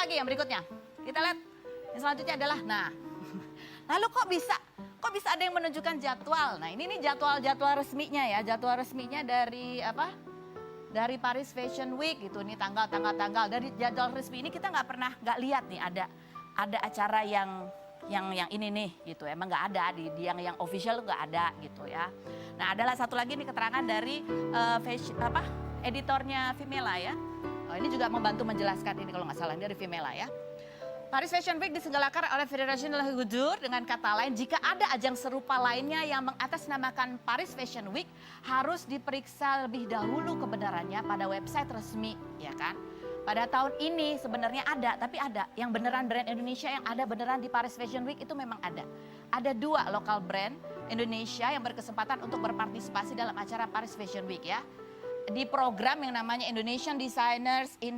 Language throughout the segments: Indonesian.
lagi yang berikutnya. Kita lihat yang selanjutnya adalah, nah, lalu kok bisa ada yang menunjukkan jadwal? Nah, ini nih jadwal resminya ya, jadwal resminya dari apa? Dari Paris Fashion Week gitu, nih tanggal. Dari jadwal resmi ini kita nggak lihat nih ada acara yang ini nih gitu, emang nggak ada di yang official nggak ada gitu ya. Nah, adalah satu lagi nih keterangan dari editornya Vimela ya. Oh, ini juga membantu menjelaskan ini kalau nggak salah dari Vimela ya. Paris Fashion Week diselenggarakan oleh Federation de la Couture. Dengan kata lain, jika ada ajang serupa lainnya yang mengatasnamakan Paris Fashion Week, harus diperiksa lebih dahulu kebenarannya pada website resmi, ya kan? Pada tahun ini sebenarnya ada, tapi ada yang beneran brand Indonesia yang ada beneran di Paris Fashion Week itu memang ada. Ada 2 lokal brand Indonesia yang berkesempatan untuk berpartisipasi dalam acara Paris Fashion Week ya. Di program yang namanya Indonesian Designers in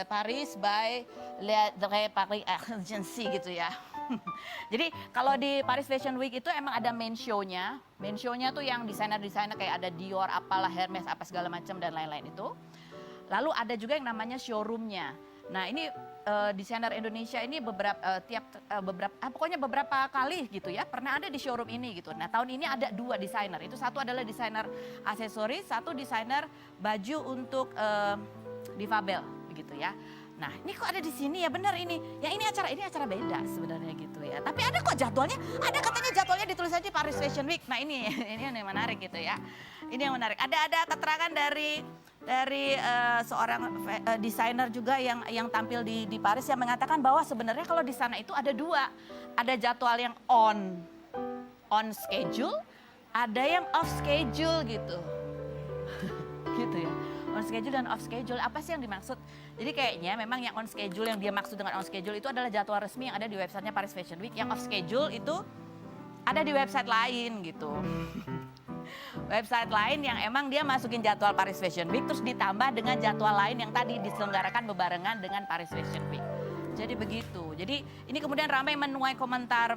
Paris by Le Paris Agency gitu ya. Jadi kalau di Paris Fashion Week itu emang ada main show-nya. Main show-nya tuh yang desainer-desainer kayak ada Dior, apalah, Hermes, apa segala macam dan lain-lain itu. Lalu ada juga yang namanya showroom-nya. Nah ini desainer Indonesia ini beberapa kali gitu ya pernah ada di showroom ini gitu. Nah tahun ini ada 2 desainer, itu satu adalah desainer aksesoris, satu desainer baju untuk difabel begitu ya. Nah ini kok ada di sini ya, benar ini. Ya ini acara beda sebenarnya gitu ya. Tapi ada kok jadwalnya, ada katanya jadwalnya ditulis aja Paris Fashion Week. Nah ini yang menarik gitu ya. Ini yang menarik. Ada keterangan dari seorang desainer juga yang tampil di Paris yang mengatakan bahwa sebenarnya kalau di sana itu ada 2. Ada jadwal yang on schedule, ada yang off schedule gitu. Gitu ya. On schedule dan off schedule, apa sih yang dimaksud? Jadi kayaknya memang yang on schedule, yang dia maksud dengan on schedule itu adalah jadwal resmi yang ada di websitenya Paris Fashion Week. Yang off schedule itu ada di website lain gitu. Website lain yang emang dia masukin jadwal Paris Fashion Week terus ditambah dengan jadwal lain yang tadi diselenggarakan bebarengan dengan Paris Fashion Week. Jadi begitu. Jadi ini kemudian ramai menuai komentar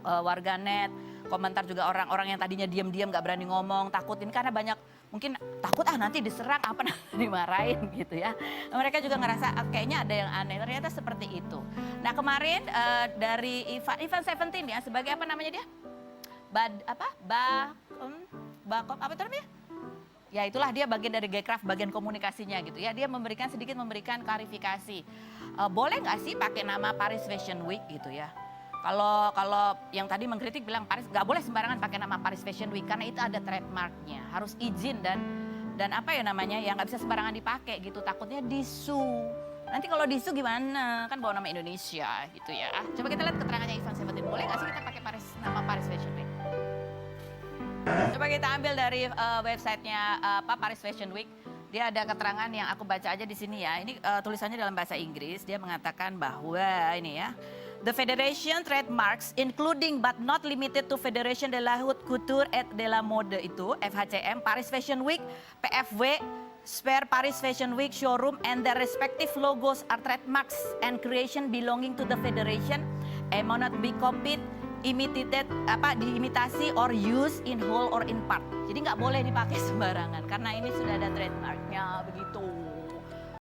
warganet, komentar juga orang-orang yang tadinya diam-diam gak berani ngomong, takut ini karena banyak mungkin takut nanti diserang apa nanti dimarahin gitu ya. Mereka juga ngerasa kayaknya ada yang aneh, ternyata seperti itu. Nah kemarin dari Ivan Seventeen ya sebagai apa namanya dia? Bakop apa itu namanya? Ya itulah dia bagian dari Gcraft, bagian komunikasinya gitu ya. Dia sedikit memberikan klarifikasi. Boleh nggak sih pakai nama Paris Fashion Week gitu ya? Kalau yang tadi mengkritik bilang Paris nggak boleh sembarangan pakai nama Paris Fashion Week karena itu ada trademarknya, harus izin dan apa ya namanya ya nggak bisa sembarangan dipakai gitu. Takutnya disu. Nanti kalau disu gimana? Kan bawa nama Indonesia gitu ya. Coba kita lihat keterangannya Ivan Seventeen. Boleh nggak sih kita pakai nama Paris Fashion Week? Coba kita ambil dari websitenya Paris Fashion Week. Dia ada keterangan yang aku baca aja di sini ya. Ini tulisannya dalam bahasa Inggris. Dia mengatakan bahwa ini ya. The Federation trademarks including but not limited to Federation de la Haute Couture et de la Mode itu FHCM, Paris Fashion Week, PFW, Spare Paris Fashion Week showroom and their respective logos are trademarks and creation belonging to the Federation and may not be copied, imitated, diimitasi or used in whole or in part. Jadi nggak boleh dipakai sembarangan karena ini sudah ada trademarknya begitu.